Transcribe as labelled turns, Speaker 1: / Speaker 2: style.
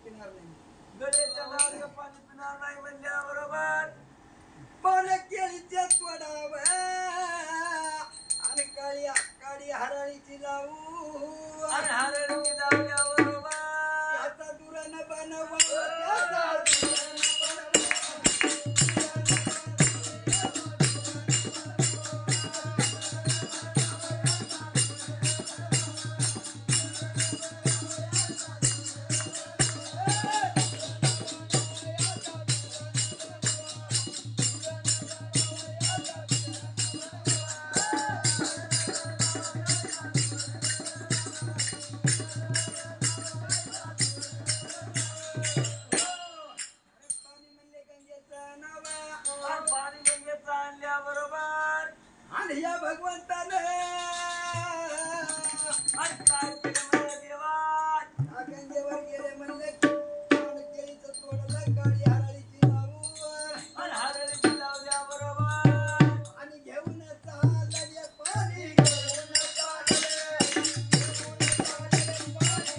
Speaker 1: पिणार नाही.
Speaker 2: गड्याच्या नावाचं पाणी पिणार नाही म्हणल्याबरोबर
Speaker 1: पण केळीच्या तोडाव आणि काळी काळी हराळीची लावू
Speaker 2: आणि हरळी लावल्याबरोबर
Speaker 1: त्याचा दुरानं बनवा त्याचा दुरानं पाणी म्हणले गंगेचं नाव
Speaker 2: आणि पाणी गंगेचं आणल्याबरोबर
Speaker 1: आणि या भगवंतानं
Speaker 2: आणि काय केलं माझ्या देवा
Speaker 1: गंगेवर गेले म्हणले आणि केळीचं तोडलं काळी हराळीची लावू
Speaker 2: आणि हरळी लावल्याबरोबर
Speaker 1: आणि घेऊन चालले पाणी घेऊन चालले पाणी